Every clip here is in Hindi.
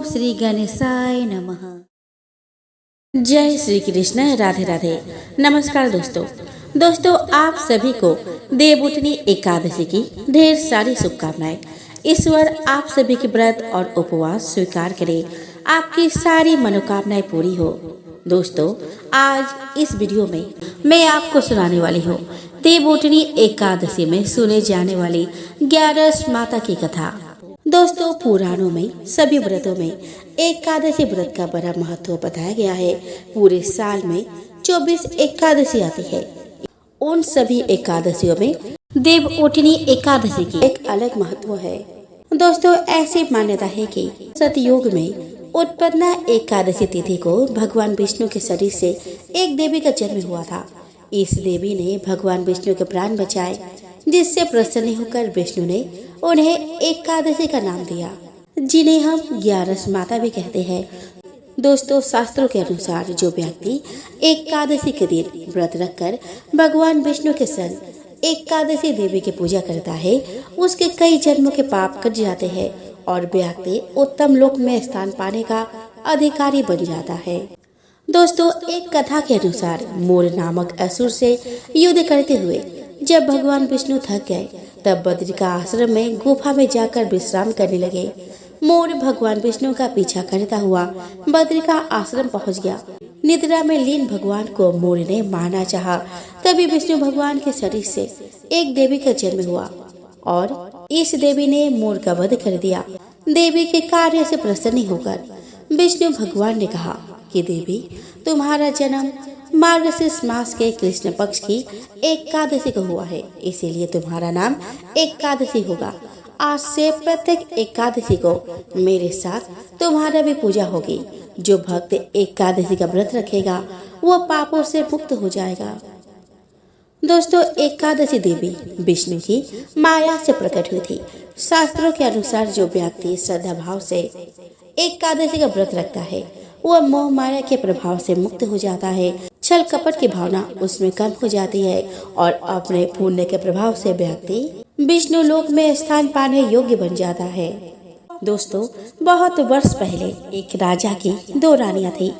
श्री गणेशाय नमः। जय श्री कृष्ण। राधे राधे। नमस्कार दोस्तों आप सभी को देवउठनी एकादशी की ढेर सारी शुभकामनाएं। ईश्वर आप सभी के व्रत और उपवास स्वीकार करे, आपकी सारी मनोकामनाएं पूरी हो। दोस्तों आज इस वीडियो में मैं आपको सुनाने वाली हूँ देवउठनी एकादशी में सुने जाने वाली 11 माता की कथा। दोस्तों पुराणों में सभी व्रतों में एकादशी व्रत का बड़ा महत्व बताया गया है। पूरे साल में 24 एकादशी आती है। उन सभी एकादशियों में देवउठनी एकादशी की एक अलग महत्व है। दोस्तों ऐसी मान्यता है कि सतयुग में उत्पन्ना एकादशी तिथि को भगवान विष्णु के शरीर से एक देवी का जन्म हुआ था। इस देवी ने भगवान विष्णु के प्राण बचाए, जिससे प्रसन्न होकर विष्णु ने उन्हें एकादशी का नाम दिया, जिन्हें हम 11 माता भी कहते हैं। दोस्तों शास्त्रों के अनुसार जो व्यक्ति एकादशी के दिन व्रत रखकर भगवान विष्णु के संग एकादशी देवी की पूजा करता है, उसके कई जन्मों के पाप कट जाते हैं और व्यक्ति उत्तम लोक में स्थान पाने का अधिकारी बन जाता है। दोस्तों एक कथा के अनुसार मोर नामक असुर से युद्ध करते हुए जब भगवान विष्णु थक गए, तब बद्रिका आश्रम में गुफा में जाकर विश्राम करने लगे। मोर भगवान विष्णु का पीछा करता हुआ बद्रिका आश्रम पहुंच गया। निद्रा में लीन भगवान को मोर ने मारना चाहा, तभी विष्णु भगवान के शरीर से एक देवी का जन्म हुआ और इस देवी ने मोर का वध कर दिया। देवी के कार्य से प्रसन्न होकर विष्णु भगवान ने कहा कि देवी तुम्हारा जन्म मार्गशीर्ष मास के कृष्ण पक्ष की एकादशी को हुआ है, इसीलिए तुम्हारा नाम एकादशी होगा। आज से प्रत्येक एकादशी को मेरे साथ तुम्हारा भी पूजा होगी। जो भक्त एकादशी का व्रत रखेगा वो पापों से मुक्त हो जाएगा। दोस्तों एकादशी देवी विष्णु की माया से प्रकट हुई थी। शास्त्रों के अनुसार जो व्यक्ति श्रद्धा भाव से एकादशी का व्रत रखता है वह मोह माया के प्रभाव से मुक्त हो जाता है। छल कपट की भावना उसमें कम हो जाती है और अपने पुण्य के प्रभाव से व्यक्ति विष्णु लोक में स्थान पाने योग्य बन जाता है। दोस्तों बहुत वर्ष पहले एक राजा की 2 रानियां थी।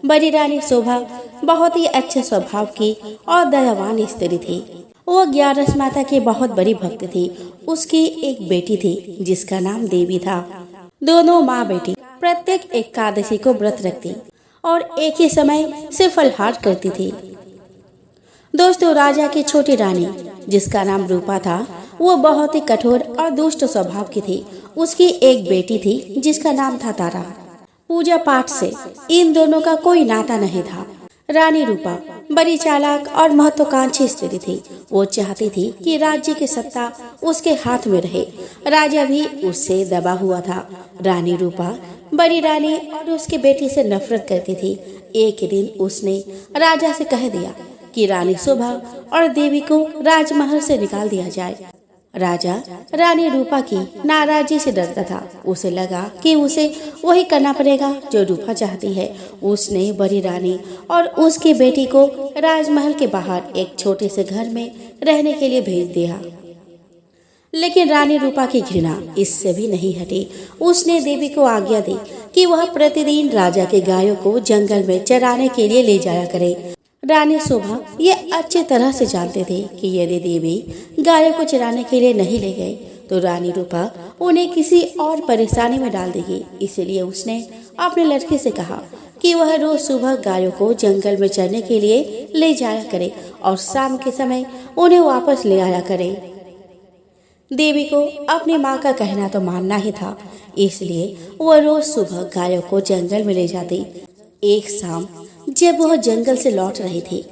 बड़ी रानी शोभा बहुत ही अच्छे स्वभाव की और दयावान स्त्री थी। वो 11 माता की बहुत बड़ी भक्त थी। उसकी एक बेटी थी जिसका नाम देवी था। दोनों माँ बेटी प्रत्येक एकादशी को व्रत रखती और एक ही समय से फलहार करती थी। दोस्तों राजा की छोटी रानी जिसका नाम रूपा था, वो बहुत ही कठोर और दुष्ट स्वभाव की थी। उसकी एक बेटी थी जिसका नाम था तारा। पूजा पाठ से इन दोनों का कोई नाता नहीं था। रानी रूपा बड़ी चालाक और महत्वाकांक्षी स्त्री थी। वो चाहती थी कि राज्य की सत्ता उसके हाथ में रहे। राजा भी उससे दबा हुआ था। रानी रूपा बड़ी रानी और उसकी बेटी से नफरत करती थी। एक दिन उसने राजा से कह दिया कि रानी शोभा और देवी को राजमहल से निकाल दिया जाए। राजा रानी रूपा की नाराजगी से डरता था। उसे लगा कि उसे वही करना पड़ेगा जो रूपा चाहती है। उसने बड़ी रानी और उसकी बेटी को राजमहल के बाहर एक छोटे से घर में रहने के लिए भेज दिया। लेकिन रानी रूपा की घृणा इससे भी नहीं हटी। उसने देवी को आज्ञा दी कि वह प्रतिदिन राजा के गायों को जंगल में चराने के लिए ले जाया करे। रानी शोभा ये अच्छी तरह से जानते थे कि यदि देवी गायों को चराने के लिए नहीं ले गई तो रानी रूपा उन्हें किसी और परेशानी में डाल देगी। इसलिए उसने अपने लड़के से कहा कि वह रोज सुबह गायों को जंगल में चरने के लिए ले जाया करे और शाम के समय उन्हें वापस ले आया करे। देवी को अपनी माँ का कहना तो मानना ही था, इसलिए वह रोज सुबह गायों को जंगल में ले जाती। एक शाम जब वह जंगल से लौट रही थी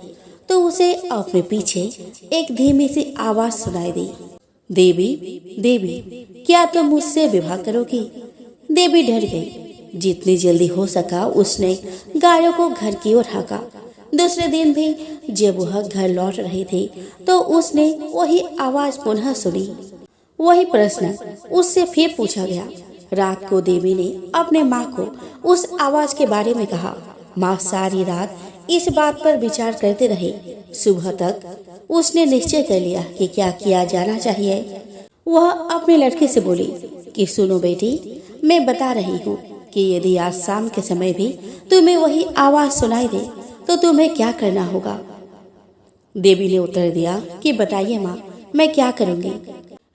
तो उसे अपने पीछे एक धीमी सी आवाज सुनाई दी, देवी देवी क्या तुम मुझसे विवाह करोगी? देवी डर गई। जितनी जल्दी हो सका उसने गायों को घर की ओर हाँका। दूसरे दिन भी जब वह घर लौट रही थी तो उसने वही आवाज पुनः सुनी। वही प्रश्न उससे फिर पूछा गया। रात को देवी ने अपने माँ को उस आवाज के बारे में कहा। माँ सारी रात इस बात पर विचार करते रहे। सुबह तक उसने निश्चय कर लिया कि क्या किया जाना चाहिए। वह अपने लड़के से बोली कि सुनो बेटी, मैं बता रही हूँ कि यदि आज शाम के समय भी तुम्हें वही आवाज सुनाई दे तो तुम्हें क्या करना होगा। देवी ने उत्तर दिया कि बताइए माँ, मैं क्या करूँगी।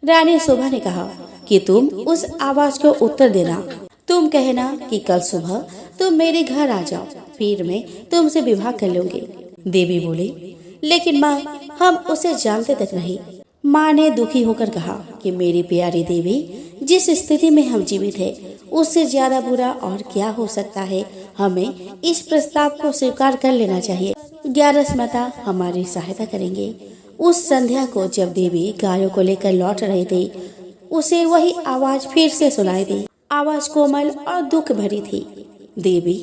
रानी शोभा ने कहा कि तुम उस आवाज को उत्तर देना। तुम कहना कि कल सुबह तुम मेरे घर आ जाओ, फिर मैं तुमसे विवाह कर लूंगी। देवी बोली, लेकिन माँ, हम उसे जानते तक नहीं। माँ ने दुखी होकर कहा कि मेरी प्यारी देवी, जिस स्थिति में हम जीवित हैं, उससे ज्यादा बुरा और क्या हो सकता है। हमें इस प्रस्ताव को स्वीकार कर लेना चाहिए। ग्यारस माता हमारी सहायता करेंगे। उस संध्या को जब देवी गायों को लेकर लौट रही थी, उसे वही आवाज फिर से सुनाई दी। आवाज कोमल और दुख भरी थी। देवी,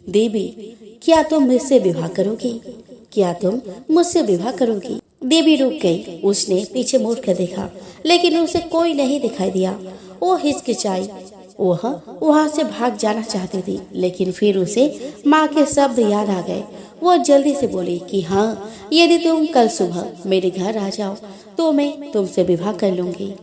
देवी, क्या तुम मुझसे विवाह करोगी? क्या तुम मुझसे विवाह करोगी? देवी रुक गई। उसने पीछे मुड़ कर देखा, लेकिन उसे कोई नहीं दिखाई दिया। वो हिचकिचाई। वह वहाँ से भाग जाना चाहती थी, लेकिन फिर उसे माँ के शब्द याद आ गए। वो जल्दी से बोली कि हाँ, यदि तुम कल सुबह मेरे घर आ जाओ तो मैं तुमसे विवाह कर लूंगी।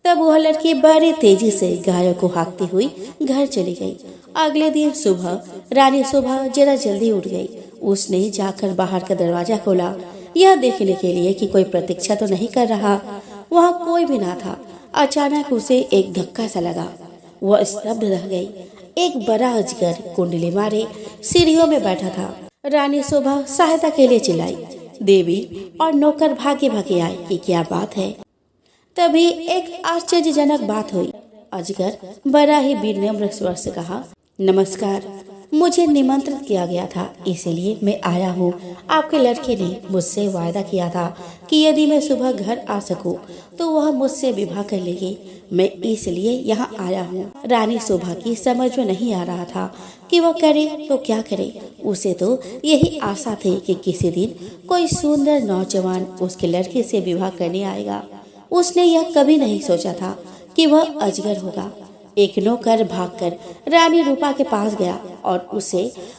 तब वह लड़की बड़ी तेजी से गायों को हाँकती हुई घर चली गई। अगले दिन सुबह रानी शोभा जरा जल्दी उठ गई। उसने जाकर बाहर का दरवाजा खोला, यह देखने के लिए कि कोई प्रतीक्षा तो नहीं कर रहा। वहाँ कोई भी ना था। अचानक उसे एक धक्का सा लगा। वह स्तब्ध रह गई। एक बड़ा अजगर कुंडली मारे सीढ़ियों में बैठा था। रानी शोभा सहायता के लिए चिल्लाई। देवी और नौकर भागे भागे आए कि क्या बात है। तभी एक आश्चर्यजनक बात हुई। अजगर बड़ा ही विनम्र स्वर से कहा, नमस्कार, मुझे निमंत्रित किया गया था, इसलिए मैं आया हूँ। आपके लड़के ने मुझसे वायदा किया था कि यदि मैं सुबह घर आ सकूं तो वह मुझसे विवाह कर लेगी। मैं इसलिए यहाँ आया हूँ। रानी शोभा की समझ में नहीं आ रहा था कि वह करे तो क्या करे। उसे तो यही आशा थी कि किसी दिन कोई सुंदर नौजवान उसके लड़के से विवाह करने आएगा। उसने यह कभी नहीं सोचा था कि वह अजगर होगा। एक नौकर भागकर रानी रूपा के पास गया और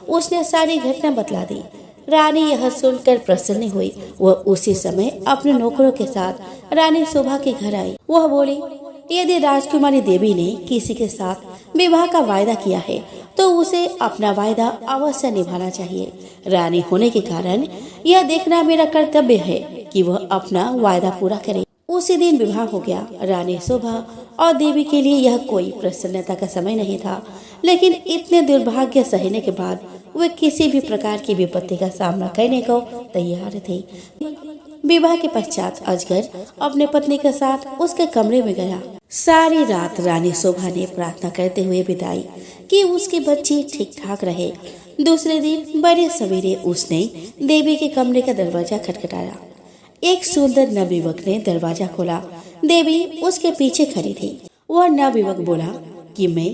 उसने सारी घटना बतला दी। रानी यह सुनकर प्रसन्न हुई। वह उसी समय अपने नौकरों के साथ रानी शोभा के घर आई। वह बोली, यदि राजकुमारी देवी ने किसी के साथ विवाह का वायदा किया है तो उसे अपना वायदा अवश्य निभाना चाहिए। रानी होने के कारण यह देखना मेरा कर्तव्य है कि वह अपना वायदा पूरा करे। उसी दिन विवाह हो गया। रानी शोभा और देवी के लिए यह कोई प्रसन्नता का समय नहीं था, लेकिन इतने दुर्भाग्य सहने के बाद वे किसी भी प्रकार की विपत्ति का सामना करने को तैयार थे। विवाह के पश्चात अजगर अपने पत्नी के साथ उसके कमरे में गया। सारी रात रानी शोभा ने प्रार्थना करते हुए बिताई कि उसकी बच्ची ठीक ठाक रहे। दूसरे दिन बड़े सवेरे उसने देवी के कमरे का दरवाजा खटखटाया। एक सुंदर नवयुवक ने दरवाजा खोला। देवी उसके पीछे खड़ी थी। वह नवयुवक बोला कि मैं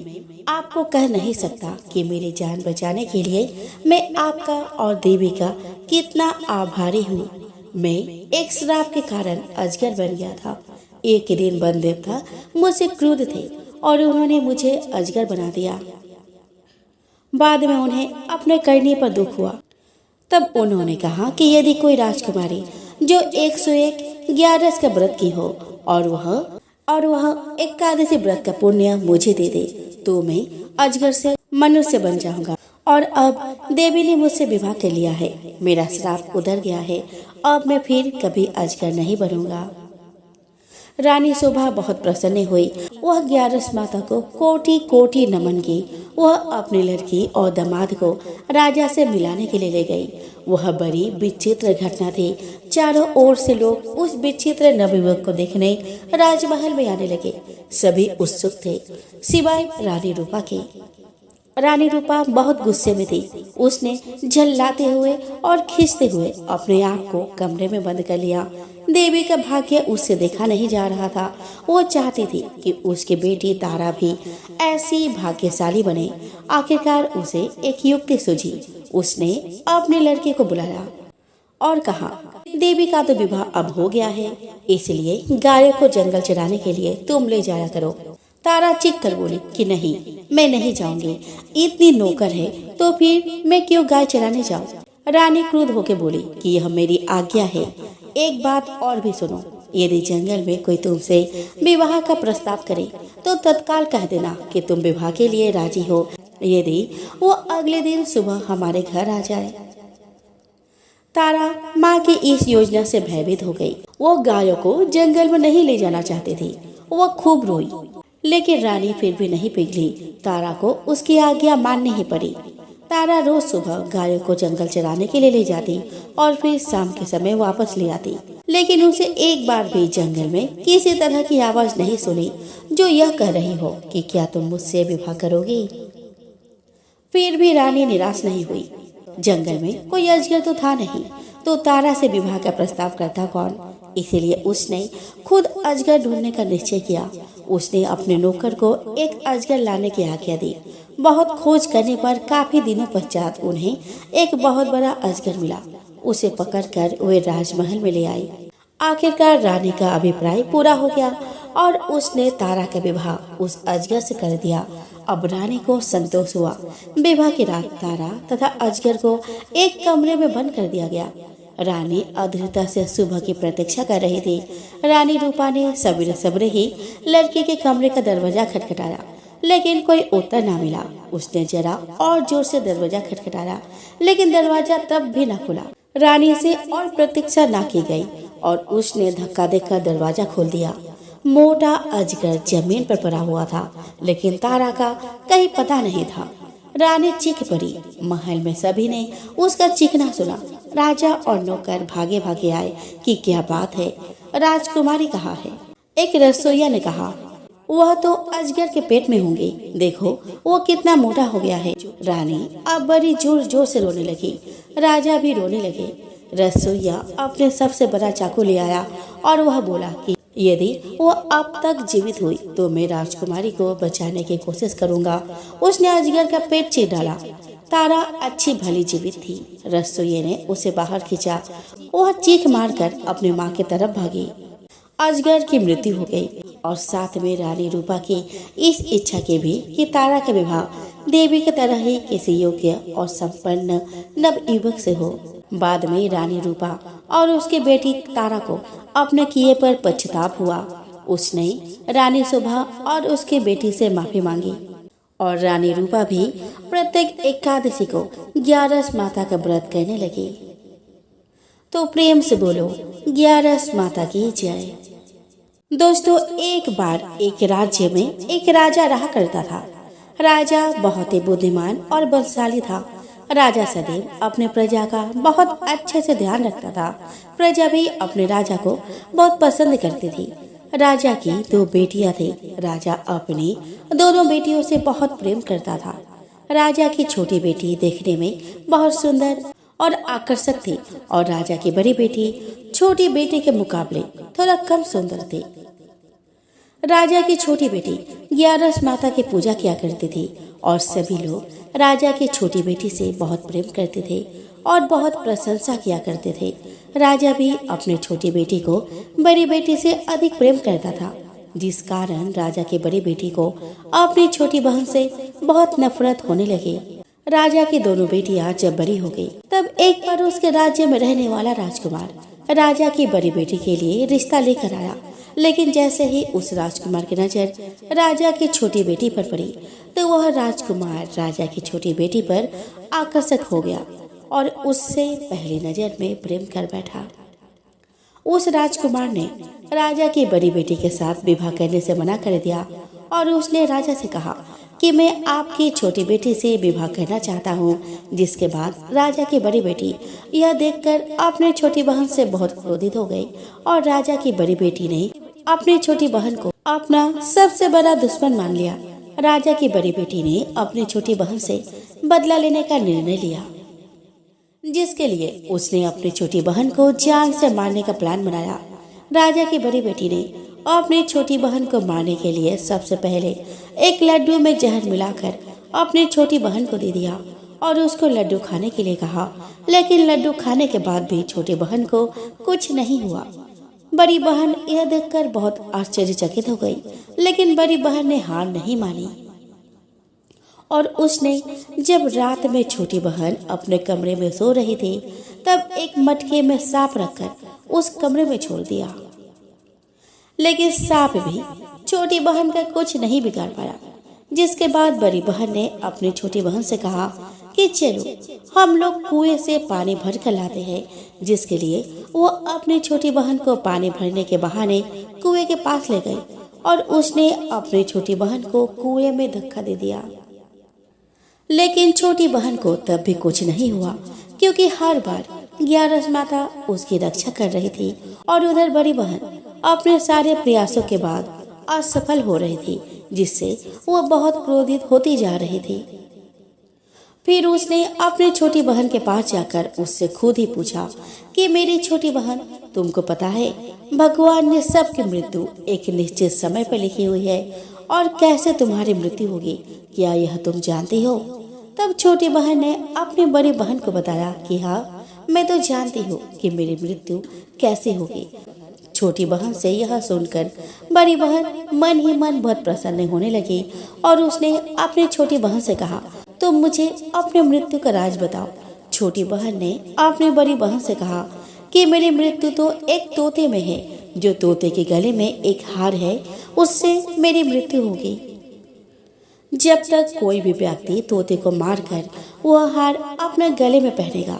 आपको कह नहीं सकता कि मेरी जान बचाने के लिए मैं आपका और देवी का कितना आभारी हूँ। मैं एक श्राप के कारण अजगर बन गया था। एक दिन वन देवता मुझसे क्रुद्ध थे और उन्होंने मुझे अजगर बना दिया। बाद में उन्हें अपने करने पर दुख हुआ। तब उन्होंने कहा कि यदि कोई राजकुमारी जो 101 ग्यारस का व्रत की हो और वह एकादशी व्रत का पुण्य मुझे दे दे तो मैं अजगर से मनुष्य बन जाऊंगा। और अब देवी ने मुझसे विवाह कर लिया है। मेरा श्राप उतर गया है। अब मैं फिर कभी अजगर नहीं बनूंगा। रानी शोभा बहुत प्रसन्न हुई। वह ग्यारस माता को कोटि कोटि नमन की। वह अपनी लड़की और दामाद को राजा से मिलाने के लिए ले गई। वह बड़ी विचित्र घटना थी। चारों ओर से लोग उस विचित्र नवयुवक को देखने राजमहल में आने लगे। सभी उत्सुक थे सिवाय रानी रूपा के। रानी रूपा बहुत गुस्से में थी। उसने झल्लाते हुए और खींचते हुए अपने आप को कमरे में बंद कर लिया। देवी का भाग्य उससे देखा नहीं जा रहा था। वो चाहती थी कि उसकी बेटी तारा भी ऐसी भाग्यशाली बने। आखिरकार उसे एक युक्ति सूझी। उसने अपने लड़के को बुलाया और कहा, देवी का तो विवाह अब हो गया है, इसलिए गायों को जंगल चराने के लिए तुम ले जाया करो। तारा चीख कर बोली कि नहीं, मैं नहीं जाऊंगी। इतनी नौकर है तो फिर मैं क्यों गाय चराने जाऊं। रानी क्रुद्ध होकर बोली कि यह मेरी आज्ञा है। एक बात और भी सुनो, यदि जंगल में कोई तुमसे विवाह का प्रस्ताव करे तो तत्काल कह देना कि तुम विवाह के लिए राजी हो। यदि वो अगले दिन सुबह हमारे घर आ जाए। तारा माँ की इस योजना से भयभीत हो गई। वो गायों को जंगल में नहीं ले जाना चाहती थी। वो खूब रोई, लेकिन रानी फिर भी नहीं पिघली। तारा को उसकी आज्ञा माननी ही पड़ी। तारा रोज सुबह गायों को जंगल चराने के लिए ले जाती और फिर शाम के समय वापस ले आती, लेकिन उसे एक बार भी जंगल में किसी तरह की आवाज नहीं सुनी जो यह कह रही हो कि क्या तुम मुझसे विवाह करोगी। फिर भी रानी निराश नहीं हुई। जंगल में कोई अजगर तो था नहीं, तो तारा से विवाह का प्रस्ताव करता कौन। इसीलिए उसने खुद अजगर ढूंढने का निश्चय किया। उसने अपने नौकर को एक अजगर लाने की आज्ञा दी। बहुत खोज करने पर काफी दिनों पश्चात उन्हें एक बहुत बड़ा अजगर मिला। उसे पकड़कर वे राजमहल में ले आई। आखिरकार रानी का अभिप्राय पूरा हो गया और उसने तारा का विवाह उस अजगर से कर दिया। अब रानी को संतोष हुआ। विवाह की रात तारा तथा अजगर को एक कमरे में बंद कर दिया गया। रानी अधीरता से सुबह की प्रतीक्षा कर रही थी। रानी रूपा ने सवेरे सवेरे ही लड़के के कमरे का दरवाजा खटखटाया, लेकिन कोई उत्तर ना मिला। उसने जरा और जोर से दरवाजा खटखटाया, लेकिन दरवाजा तब भी न खुला। रानी से और प्रतीक्षा ना की गई और उसने धक्का देकर दरवाजा खोल दिया। मोटा अजगर जमीन पर पड़ा हुआ था, लेकिन तारा का कहीं पता नहीं था। रानी चीख पड़ी। महल में सभी ने उसका चीखना सुना। राजा और नौकर भागे भागे आए कि क्या बात है। राजकुमारी कहाँ है? एक रसोइया ने कहा, वह तो अजगर के पेट में होंगे, देखो वो कितना मोटा हो गया है। रानी अब बड़ी जोर जोर से रोने लगी। राजा भी रोने लगे। रसोइया अपने सबसे बड़ा चाकू ले आया और वह बोला कि यदि वो अब तक जीवित हुई तो मैं राजकुमारी को बचाने की कोशिश करूंगा। उसने अजगर का पेट चीर डाला। तारा अच्छी भली जीवित थी। रसोइये ने उसे बाहर खींचा। वह चीख मारकर अपनी माँ की तरफ भागी। अजगर की मृत्यु हो गई और साथ में रानी रूपा की इस इच्छा की भी कि तारा का विवाह देवी की तरह ही किसी योग्य और संपन्न नवयुवक से हो। बाद में रानी रूपा और उसकी बेटी तारा को अपने किए पर पश्चाताप हुआ। उसने रानी शोभा और उसकी बेटी से माफी मांगी और रानी रूपा भी प्रत्येक एकादशी को 11 माता का व्रत करने लगी। तो प्रेम से बोलो 11 माता की जय। दोस्तों, एक बार एक राज्य में एक राजा रहा करता था। राजा बहुत ही बुद्धिमान और बलशाली था। राजा सदैव अपने प्रजा का बहुत अच्छे से ध्यान रखता था। प्रजा भी अपने राजा को बहुत पसंद करती थी। राजा की 2 बेटियां थी। राजा अपनी दोनों बेटियों से बहुत प्रेम करता था। राजा की छोटी बेटी देखने में बहुत सुंदर और आकर्षक थी और राजा की बड़ी बेटी छोटी बेटी के मुकाबले थोड़ा कम सुंदर थी। राजा की छोटी बेटी 11 माता की पूजा किया करती थी और सभी लोग राजा की छोटी बेटी से बहुत प्रेम करते थे और बहुत प्रशंसा किया करते थे। राजा भी अपने छोटी बेटी को बड़ी बेटी से अधिक प्रेम करता था, जिस कारण राजा की बड़ी बेटी को अपनी छोटी बहन से बहुत नफरत होने लगी। राजा की दोनों बेटियां जब बड़ी हो गई, तब एक बार उसके राज्य में रहने वाला राजकुमार राजा की बड़ी बेटी के लिए रिश्ता लेकर आया। लेकिन जैसे ही उस राजकुमार की नजर राजा की छोटी बेटी पर पड़ी, तो वह राजकुमार राजा की छोटी बेटी पर आकर्षित हो गया और उससे पहली नजर में प्रेम कर बैठा। उस राजकुमार ने राजा की बड़ी बेटी के साथ विवाह करने से मना कर दिया और उसने राजा से कहा कि मैं आपकी छोटी बेटी से विवाह करना चाहता हूँ। जिसके बाद राजा की बड़ी बेटी यह देखकर अपनी छोटी बहन से बहुत क्रोधित हो गई और राजा की बड़ी बेटी ने अपनी छोटी बहन को अपना सबसे बड़ा दुश्मन मान लिया। राजा की बड़ी बेटी ने अपनी छोटी बहन से बदला लेने का निर्णय लिया, जिसके लिए उसने अपनी छोटी बहन को जान से मारने का प्लान बनाया। राजा की बड़ी बेटी ने अपनी छोटी बहन को मारने के लिए सबसे पहले एक लड्डू में जहर मिलाकर अपनी छोटी बहन को दे दिया और उसको लड्डू खाने के लिए कहा। लेकिन लड्डू खाने के बाद भी छोटी बहन को कुछ नहीं हुआ। बड़ी बहन यह देखकर बहुत आश्चर्यचकित हो गई, लेकिन बड़ी बहन ने हार नहीं मानी और उसने जब रात में छोटी बहन अपने कमरे में सो रही थी, तब एक मटके में सांप रखकर उस कमरे में छोड़ दिया। लेकिन सांप भी छोटी बहन का कुछ नहीं बिगाड़ पाया। जिसके बाद बड़ी बहन ने अपनी छोटी बहन से कहा कि चलो हम लोग कुएं से पानी भर कर लाते हैं। जिसके लिए वो अपनी छोटी बहन को पानी भरने के बहाने कुएं के पास ले गई और उसने अपनी छोटी बहन को कुएं में धक्का दे दिया। लेकिन छोटी बहन को तब भी कुछ नहीं हुआ, क्योंकि हर बार ग्यारस माता उसकी रक्षा कर रही थी और उधर बड़ी बहन अपने सारे प्रयासों के बाद असफल हो रही थी, जिससे वो बहुत क्रोधित होती जा रही थी। फिर उसने अपनी छोटी बहन के पास जाकर उससे खुद ही पूछा कि मेरी छोटी बहन, तुमको पता है भगवान ने सबकी मृत्यु एक निश्चित समय पर लिखी हुई है और कैसे तुम्हारी मृत्यु होगी, क्या यह तुम जानती हो? तब छोटी बहन ने अपनी बड़ी बहन को बताया कि हाँ, मैं तो जानती हूँ कि मेरी मृत्यु कैसे होगी। छोटी बहन से यह सुनकर बड़ी बहन मन ही मन बहुत प्रसन्न होने लगी और उसने अपनी छोटी बहन से कहा, तुम मुझे अपने मृत्यु का राज बताओ। छोटी बहन ने अपनी बड़ी बहन से कहा कि मेरी मृत्यु तो एक तोते में है, जो तोते के गले में एक हार है, उससे मेरी मृत्यु होगी। जब तक कोई भी व्यक्ति तोते को मारकर वह हार अपने गले में पहनेगा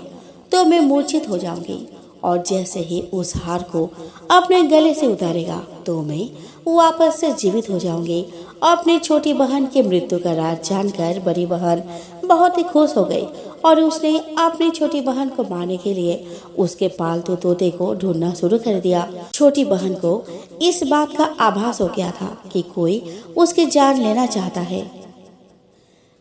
तो मैं मूर्छित हो जाऊंगी, और जैसे ही उस हार को अपने गले से उतारेगा तो मैं वापस से जीवित हो जाऊंगी। अपनी छोटी बहन की मृत्यु का राज जानकर बड़ी बहन बहुत ही खुश हो गई और उसने अपनी छोटी बहन को मारने के लिए उसके पालतू तोते को ढूंढना शुरू कर दिया। छोटी बहन को इस बात का आभास हो गया था कि कोई उसकी जान लेना चाहता है,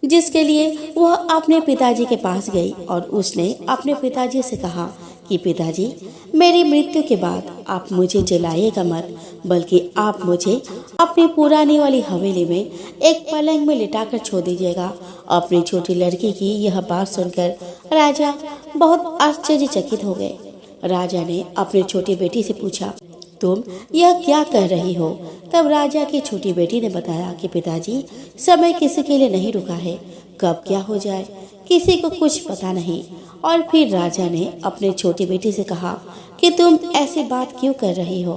जिसके लिए वह अपने पिताजी के पास गई और उसने अपने पिताजी से कहा कि पिताजी, मेरी मृत्यु के बाद आप मुझे जलाइएगा मत, बल्कि आप मुझे अपनी पुरानी वाली हवेली में एक पलंग में लिटाकर छोड़ दीजिएगा। अपनी छोटी लड़की की यह बात सुनकर राजा बहुत आश्चर्यचकित हो गए। राजा ने अपनी छोटी बेटी से पूछा, तुम यह क्या कह रही हो? तब राजा की छोटी बेटी ने बताया कि पिताजी, समय किसी के लिए नहीं रुका है, कब क्या हो जाए किसी को कुछ पता नहीं। और फिर राजा ने अपनी छोटी बेटी से कहा कि तुम ऐसी बात क्यों कर रही हो?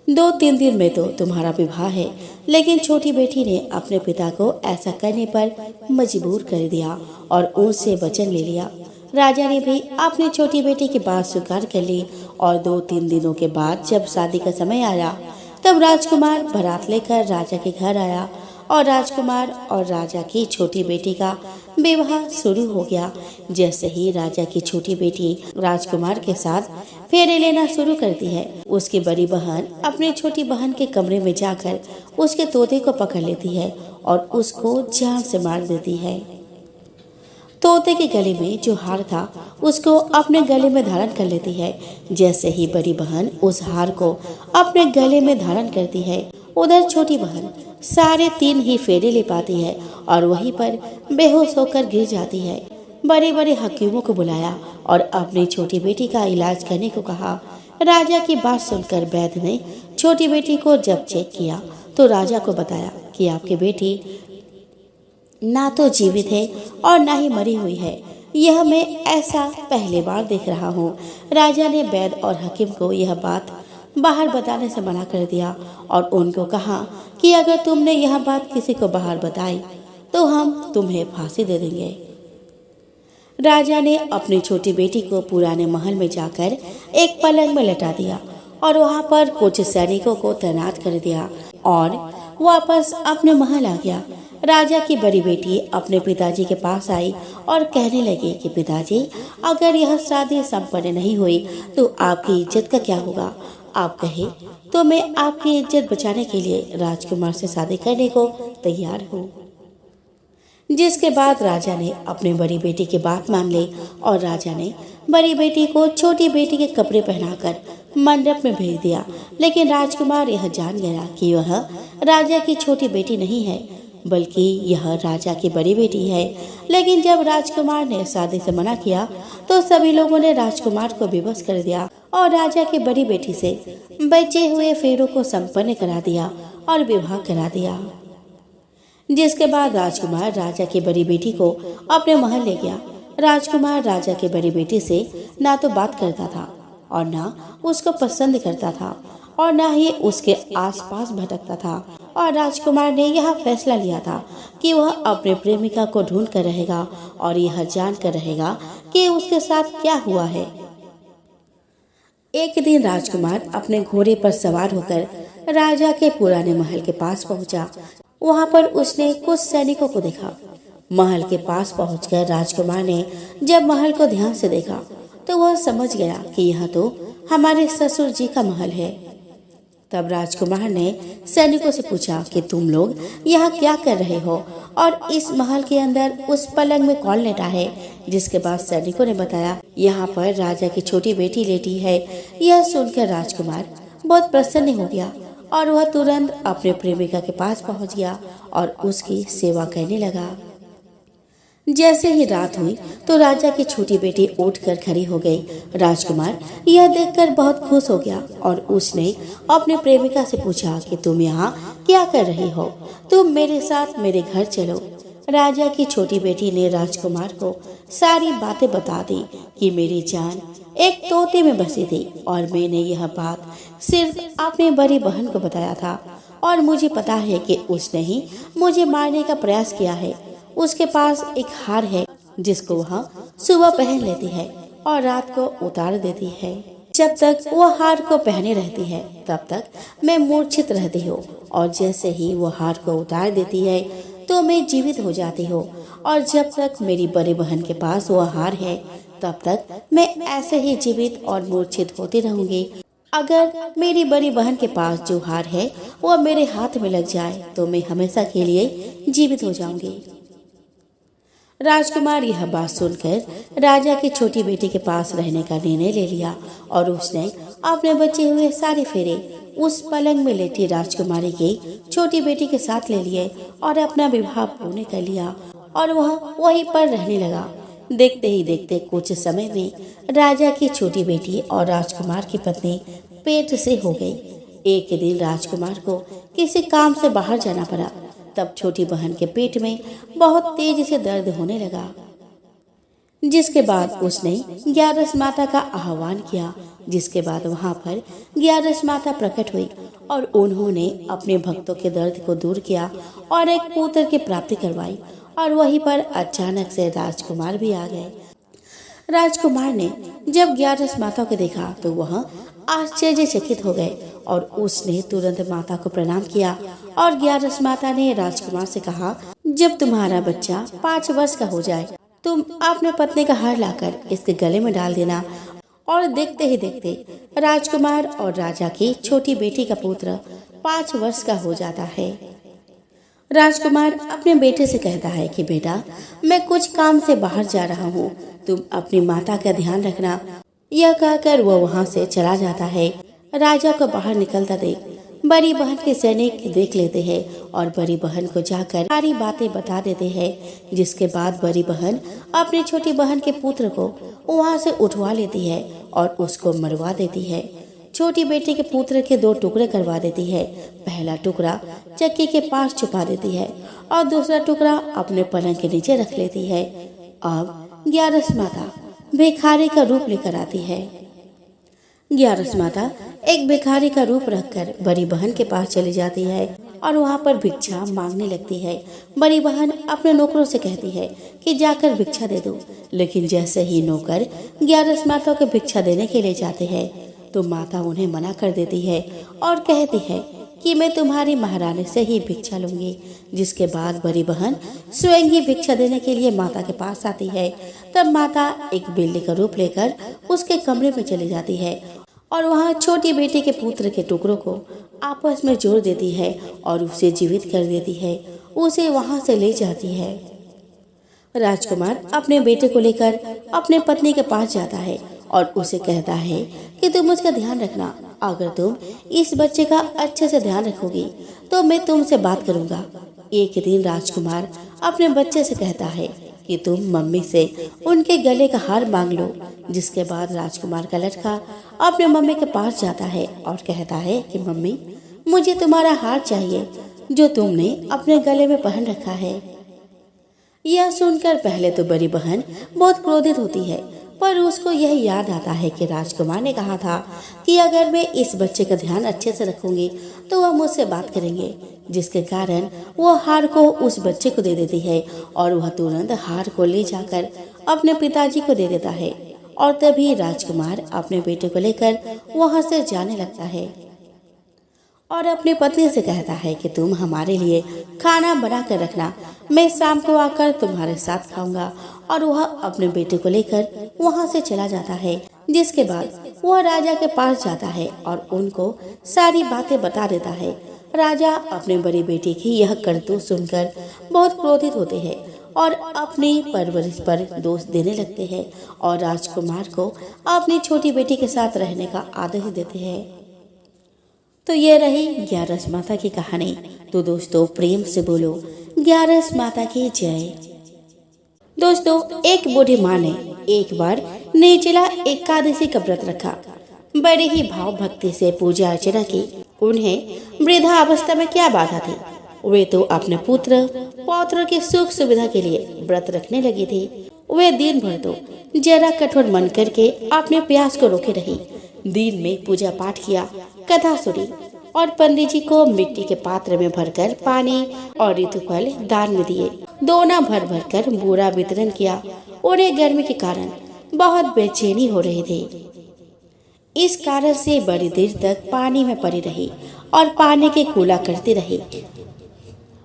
2-3 दिन में तो तुम्हारा विवाह है। लेकिन छोटी बेटी ने अपने पिता को ऐसा करने पर मजबूर कर दिया और उनसे वचन ले लिया। राजा ने भी अपनी छोटी बेटी की बात स्वीकार कर ली और 2-3 दिनों के बाद जब शादी का समय आया तब राजकुमार बारात लेकर राजा के घर आया और राजकुमार और राजा की छोटी बेटी का विवाह शुरू हो गया। जैसे ही राजा की छोटी बेटी राजकुमार के साथ फेरे लेना शुरू करती है, उसकी बड़ी बहन अपनी छोटी बहन के कमरे में जाकर उसके तोते को पकड़ लेती है और उसको जान से मार देती है। तोते के गले में जो हार था उसको अपने गले में धारण कर लेती है। जैसे ही बड़ी बहन उस हार को अपने गले में धारण करती है, उधर छोटी बहन सारे 3 ही फेरे ले पाती है और वहीं पर बेहोश होकर गिर जाती है। बड़े बड़े हकीमों को बुलाया और अपनी छोटी बेटी का इलाज करने को कहा। राजा की बात सुनकर वैद्य ने छोटी बेटी को जब चेक किया तो राजा को बताया कि आपकी बेटी ना तो जीवित है और ना ही मरी हुई है। यह मैं ऐसा पहली बार देख रहा हूँ। राजा ने वैद्य और हकीम को यह बात बाहर बताने से मना कर दिया और उनको कहा कि अगर तुमने यह बात किसी को बाहर बताई तो हम तुम्हें फांसी दे देंगे। राजा ने अपनी छोटी बेटी को पुराने महल में जाकर एक पलंग में लटा दिया और वहां पर कुछ सैनिकों को तैनात कर दिया और वापस अपने महल आ गया। राजा की बड़ी बेटी अपने पिताजी के पास आई और कहने लगी कि पिताजी, अगर यह शादी संपन्न नहीं हुई तो आपकी इज्जत का क्या होगा? आप कहे तो मैं आपकी इज्जत बचाने के लिए राजकुमार से शादी करने को तैयार हूँ। जिसके बाद राजा ने अपनी बड़ी बेटी की बात मान ली और राजा ने बड़ी बेटी को छोटी बेटी के कपड़े पहनाकर मंडप में भेज दिया। लेकिन राजकुमार यह जान गया कि वह राजा की छोटी बेटी नहीं है, बल्कि यह राजा की बड़ी बेटी है। लेकिन जब राजकुमार ने शादी से मना किया तो सभी लोगों ने राजकुमार को विवश कर दिया और राजा की बड़ी बेटी से बचे हुए फेरों को संपन्न करा दिया और विवाह करा दिया। जिसके बाद राजकुमार राजा की बड़ी बेटी को अपने महल ले गया। राजकुमार राजा की बड़ी बेटी से ना तो बात करता था और ना उसको पसंद करता था और न ही उसके आसपास भटकता था। और राजकुमार ने यह फैसला लिया था कि वह अपने प्रेमिका को ढूंढ कर रहेगा और यह जान कर रहेगा कि उसके साथ क्या हुआ है। एक दिन राजकुमार अपने घोड़े पर सवार होकर राजा के पुराने महल के पास पहुंचा। वहां पर उसने कुछ सैनिकों को देखा। महल के पास पहुंचकर राजकुमार ने जब महल को ध्यान से देखा तो वह समझ गया कि यह तो हमारे ससुर जी का महल है। तब राजकुमार ने सैनिकों से पूछा कि तुम लोग यहाँ क्या कर रहे हो और इस महल के अंदर उस पलंग में कौन लेटा है। जिसके बाद सैनिकों ने बताया यहाँ पर राजा की छोटी बेटी लेटी है। यह सुनकर राजकुमार बहुत प्रसन्न हो गया और वह तुरंत अपने प्रेमिका के पास पहुँच गया और उसकी सेवा करने लगा। जैसे ही रात हुई तो राजा की छोटी बेटी उठकर खड़ी हो गई। राजकुमार यह देखकर बहुत खुश हो गया और उसने अपने प्रेमिका से पूछा कि तुम यहाँ क्या कर रही हो, तुम मेरे साथ मेरे घर चलो। राजा की छोटी बेटी ने राजकुमार को सारी बातें बता दी कि मेरी जान एक तोते में बसी थी और मैंने यह बात सिर्फ अपनी बड़ी बहन को बताया था और मुझे पता है कि उसने ही मुझे मारने का प्रयास किया है। उसके पास एक हार है जिसको वह सुबह पहन लेती है और रात को उतार देती है। जब तक वो हार को पहने रहती है तब तक मैं मूर्छित रहती हूँ और जैसे ही वो हार को उतार देती है तो मैं जीवित हो जाती हूँ और जब तक मेरी बड़ी बहन के पास वो हार है तब तक मैं ऐसे ही जीवित और मूर्छित होती रहूंगी। अगर मेरी बड़ी बहन के पास जो हार है वो मेरे हाथ में लग जाए तो मैं हमेशा के लिए जीवित हो जाऊंगी। राजकुमार यह बात सुनकर राजा की छोटी बेटी के पास रहने का निर्णय ले लिया और उसने अपने बचे हुए सारे फेरे उस पलंग में लेटी राजकुमारी की छोटी बेटी के साथ ले लिए और अपना विवाह पूर्ण कर लिया और वह वहीं पर रहने लगा। देखते ही देखते कुछ समय में राजा की छोटी बेटी और राजकुमार की पत्नी पेट से हो गई। एक दिन राजकुमार को किसी काम से बाहर जाना पड़ा। तब छोटी बहन के पेट में बहुत तेजी से दर्द होने लगा, जिसके बाद उसने ग्यारस माता का आह्वान किया। जिसके बाद वहां पर ग्यारस माता प्रकट हुई और उन्होंने अपने भक्तों के दर्द को दूर किया और एक पुत्र की प्राप्ति करवाई। और वहीं पर अचानक से राजकुमार भी आ गए। राजकुमार ने जब ग्यारस माता को देखा तो वह आश्चर्यचकित हो गए और उसने तुरंत माता को प्रणाम किया और ग्यारस माता ने राजकुमार से कहा, जब तुम्हारा बच्चा 5 वर्ष का हो जाए तुम अपने पत्नी का हार लाकर इसके गले में डाल देना। और देखते ही देखते राजकुमार और राजा की छोटी बेटी का पुत्र 5 वर्ष का हो जाता है। राजकुमार अपने बेटे से कहता है कि बेटा, मैं कुछ काम से बाहर जा रहा हूँ, तुम अपनी माता का ध्यान रखना। यह कहकर वह वहाँ से चला जाता है। राजा को बाहर निकलता देख बड़ी बहन के सैनिक देख लेते हैं और बड़ी बहन को जाकर सारी बातें बता देते हैं। जिसके बाद बड़ी बहन अपनी छोटी बहन के पुत्र को वहाँ से उठवा लेती है और उसको मरवा देती है। छोटी बेटी के पुत्र के 2 टुकड़े करवा देती है। पहला टुकड़ा चक्की के पास छुपा देती है और दूसरा टुकड़ा अपने पलंग के नीचे रख लेती है। अब ग्यारस माता भिखारी का रूप लेकर आती है। ग्यारस माता एक भिखारी का रूप रखकर बड़ी बहन के पास चली जाती है और वहाँ पर भिक्षा मांगने लगती है। बड़ी बहन अपने नौकरों से कहती है कि जाकर भिक्षा दे दो, लेकिन जैसे ही नौकर ग्यारस माता को भिक्षा देने के लिए जाते हैं तो माता उन्हें मना कर देती है और कहती है कि मैं तुम्हारी महारानी से ही भिक्षा लूंगी। जिसके बाद बड़ी बहन स्वयं ही भिक्षा देने के लिए माता के पास आती है। तब माता एक बिल्ली का रूप लेकर उसके कमरे में चली जाती है और वहाँ छोटी बेटी के पुत्र के टुकड़ों को आपस में जोड़ देती है और उसे जीवित कर देती है। उसे वहाँ से ले जाती है। राजकुमार अपने बेटे को लेकर अपने पत्नी के पास जाता है और उसे कहता है कि तुम उसका ध्यान रखना। अगर तुम इस बच्चे का अच्छे से ध्यान रखोगी तो मैं तुमसे बात करूंगा। एक दिन राजकुमार अपने बच्चे से कहता है कि तुम मम्मी से उनके गले का हार मांग लो। जिसके बाद राजकुमार का लड़का अपने मम्मी के पास जाता है और कहता है कि मम्मी, मुझे तुम्हारा हार चाहिए जो तुमने अपने गले में पहन रखा है। यह सुनकर पहले तो बड़ी बहन बहुत क्रोधित होती है पर उसको यह याद आता है कि राजकुमार ने कहा था कि अगर मैं इस बच्चे का ध्यान अच्छे से रखूंगी तो वह मुझसे बात करेंगे, जिसके कारण वो हार को उस बच्चे को दे देती है और वह तुरंत हार को ले जाकर अपने पिताजी को दे देता है। और तभी राजकुमार अपने बेटे को लेकर वहां से जाने लगता है और अपनी पत्नी से कहता है कि तुम हमारे लिए खाना बना कर रखना, मैं शाम को आकर तुम्हारे साथ खाऊंगा। और वह अपने बेटे को लेकर वहां से चला जाता है, जिसके बाद वह राजा के पास जाता है और उनको सारी बातें बता देता है। राजा अपने बड़ी बेटी की यह करतूत सुनकर बहुत क्रोधित होते हैं और अपनी परवरिश पर दोष देने लगते हैं और राजकुमार को अपनी छोटी बेटी के साथ रहने का आदेश देते हैं। तो ये रही ग्यारस माता की कहानी। तो दोस्तों प्रेम से बोलो ग्यारस माता की जय। दोस्तों एक बूढ़ी माँ ने एक बार निर्जला एकादशी का व्रत रखा। बड़े ही भाव भक्ति से पूजा अर्चना की। उन्हें वृद्धा अवस्था में क्या बाधा थी, वे तो अपने पुत्र पौत्र की सुख सुविधा के लिए व्रत रखने लगी थी। वे दिन भर तो जरा कठोर मन करके अपने प्यास को रोके रही। दिन में पूजा पाठ किया, कथा सुनी और पंडित जी को मिट्टी के पात्र में भरकर पानी और ऋतुफल दान में दिए। दोना भर भर कर बूरा वितरण किया। उन्हें गर्मी के कारण बहुत बेचैनी हो रही थी। इस कारण से बड़ी देर तक पानी में पड़ी रही और पानी के कूला करती रही,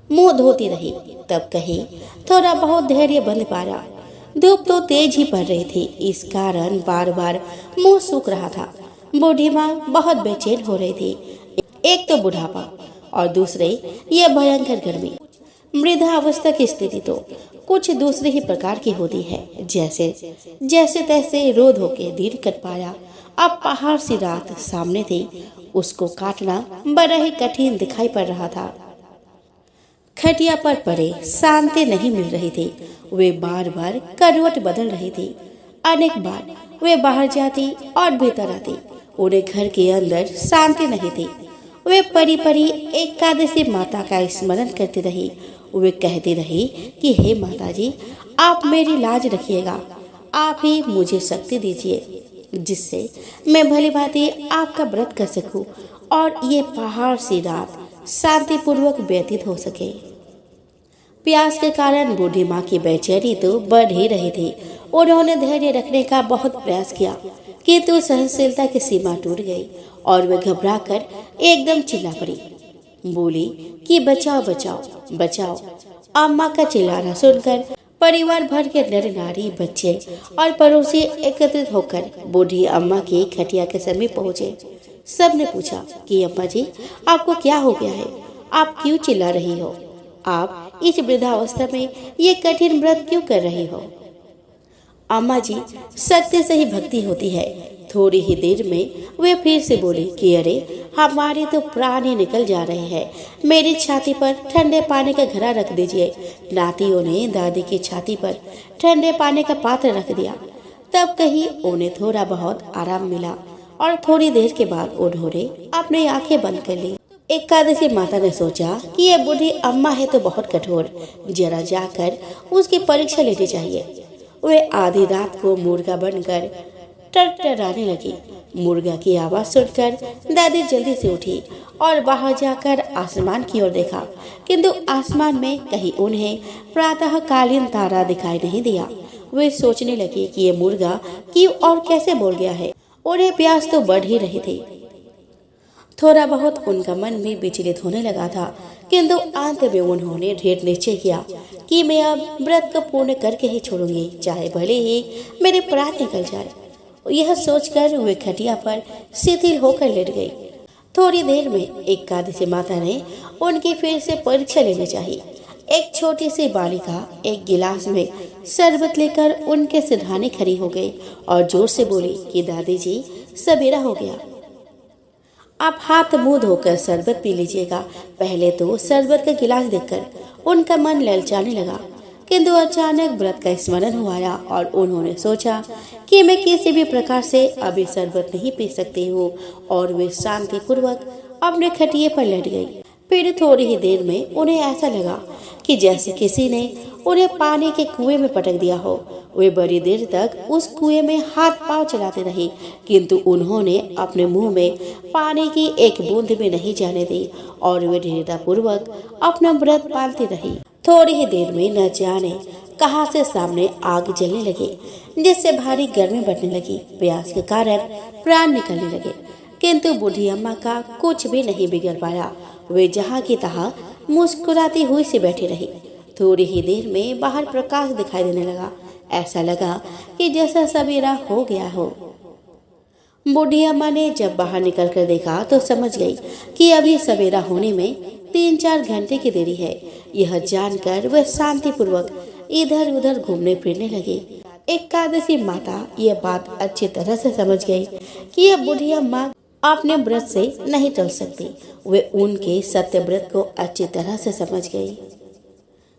मुंह धोती रही। तब कहीं थोड़ा बहुत धैर्य बंद पाया। धूप तो तेज ही पड़ रही थी, इस कारण बार बार मुंह सूख रहा था। बूढ़ी माँ बहुत बेचैन हो रही थी। एक तो बुढ़ापा और दूसरे ये भयंकर गर्मी। वृद्धावस्था की स्थिति तो कुछ दूसरे ही प्रकार की होती है। जैसे तैसे रो धो के दिन कट पाया। अब पहाड़ सी रात सामने थी, उसको काटना बड़ा ही कठिन दिखाई पड़ रहा था। खटिया पर पड़े शांति नहीं मिल रही थी। वे बार बार करवट बदल रही थी। अनेक बार वे बाहर जाती और भीतर आती। उन्हें घर के अंदर शांति नहीं थी। वे परी परी एकादशी माता का स्मरण करती रही। वे कहती रही कि हे माता जी, आप मेरी लाज रखिएगा, आप ही मुझे शक्ति दीजिए जिससे मैं भली भांति आपका व्रत कर सकूं और ये पहाड़ सी रात शांतिपूर्वक व्यतीत हो सके। प्यास के कारण बूढ़ी माँ की बेचैनी तो बढ़ ही रही थी। उन्होंने धैर्य रखने का बहुत प्रयास किया, किंतु सहनशीलता की सीमा टूट गई और वे घबराकर एकदम चिल्ला पड़ी। बोली कि बचाओ बचाओ बचाओ। अम्मा का चिल्लाना सुनकर परिवार भर के नर नारी, बच्चे और पड़ोसी एकत्रित होकर बूढ़ी अम्मा की खटिया के समीप पहुंचे। सबने पूछा कि अम्मा जी, आपको क्या हो गया है? आप क्यों चिल्ला रही हो? आप इस वृद्धावस्था में ये कठिन व्रत क्यों कर रही हो? अम्मा जी, सत्य से ही भक्ति होती है। थोड़ी ही देर में वे फिर से बोली कि अरे, हमारे तो प्राण ही निकल जा रहे हैं। मेरी छाती पर ठंडे पानी का घड़ा रख दीजिए। नातियों ने दादी की छाती पर ठंडे पानी का पात्र रख दिया। तब कहीं उन्हें थोड़ा बहुत आराम मिला और थोड़ी देर के बाद उन्होंने अपनी आंखें बंद कर ली। एकादशी माता ने सोचा कि ये बूढ़ी अम्मा है तो बहुत कठोर, जरा जाकर उसकी परीक्षा लेनी चाहिए। वे आधी रात को मुर्गा बनकर टरटराने लगी। मुर्गा की आवाज सुनकर दादी जल्दी से उठी और बाहर जाकर आसमान की ओर देखा, किंतु आसमान में कहीं उन्हें प्रातःकालीन तारा दिखाई नहीं दिया। वे सोचने लगी कि ये मुर्गा क्यों और कैसे बोल गया है। उन्हें प्यास तो बढ़ ही रही थी। थोड़ा बहुत उनका मन भी विचलित होने लगा था, किंतु अंत में उन्होंने दृढ़ निश्चय किया कि मैं अब व्रत को पूर्ण करके ही छोड़ूंगी, चाहे भले ही मेरे प्राण निकल जाए। यह सोचकर वे खटिया पर शिथिल होकर लेट गई। थोड़ी देर में एकादशी माता ने उनकी फिर से परीक्षा लेनी चाहिए। एक छोटी सी बालिका एक गिलास में शरबत लेकर उनके सिरहाने खड़ी हो गई और जोर से बोली कि दादी जी, सवेरा हो गया, आप हाथ मुंह धोकर शरबत पी लीजिएगा। पहले तो शरबत का गिलास देखकर उनका मन ललचाने लगा, किंतु अचानक व्रत का स्मरण हुआ और उन्होंने सोचा कि मैं किसी भी प्रकार से अभी शरबत नहीं पी सकती हूँ, और वे शांतिपूर्वक अपने खटिये पर लेट गई। फिर थोड़ी ही देर में उन्हें ऐसा लगा कि जैसे किसी ने उन्हें पानी के कुएं में पटक दिया हो। वे बड़ी देर तक उस कुएं में हाथ पांव चलाते रहे, किंतु उन्होंने अपने मुंह में पानी की एक बूंद भी नहीं जाने दी और वे दृढ़तापूर्वक अपना व्रत पालते रहे। थोड़ी ही देर में न जाने कहां से सामने आग जलने लगे, जिससे भारी गर्मी बढ़ने लगी। प्यास के कारण प्राण निकलने लगे, किंतु बूढ़ी अम्मा का कुछ भी नहीं बिगड़ पाया। वे जहाँ की तहाँ मुस्कुराती हुई से बैठी रही। थोड़ी ही देर में बाहर प्रकाश दिखाई देने लगा। ऐसा लगा कि जैसा सवेरा हो गया हो। बूढ़ी अम्मा ने जब बाहर निकलकर देखा तो समझ गई कि अभी सवेरा होने में 3-4 घंटे की देरी है। यह जानकर वह शांतिपूर्वक इधर उधर घूमने फिरने लगी। एकादशी माता यह बात अच्छी तरह से समझ गई कि यह बूढ़ी अम्मा अपने व्रत से नहीं टल सकती। वे उनके सत्य व्रत को अच्छी तरह से समझ गई।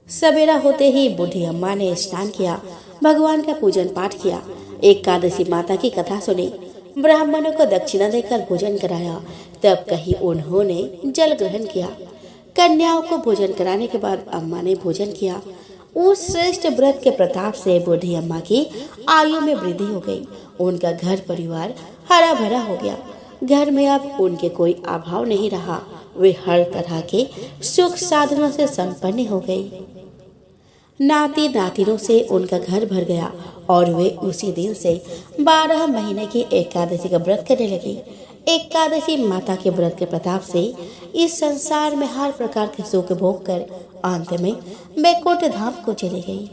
सवेरा होते ही बूढ़ी अम्मा ने स्नान किया, भगवान का पूजन पाठ किया, एकादशी माता की कथा सुनी, ब्राह्मणों को दक्षिणा देकर भोजन कराया। तब कहीं उन्होंने जल ग्रहण किया। कन्याओं को भोजन कराने के बाद अम्मा ने भोजन किया। उस श्रेष्ठ व्रत के प्रताप से बूढ़ी अम्मा की आयु में वृद्धि हो गई। उनका घर परिवार हरा भरा हो गया। घर में अब उनके कोई अभाव नहीं रहा। वे हर तरह के सुख साधनों से संपन्न हो गई। नाती नातिनों से उनका घर भर गया और वे उसी दिन से 12 महीने की एकादशी का व्रत करने लगी। एकादशी माता के व्रत के प्रताप से इस संसार में हर प्रकार के सुख भोग कर अंत में बैकुंठ धाम को चली गई।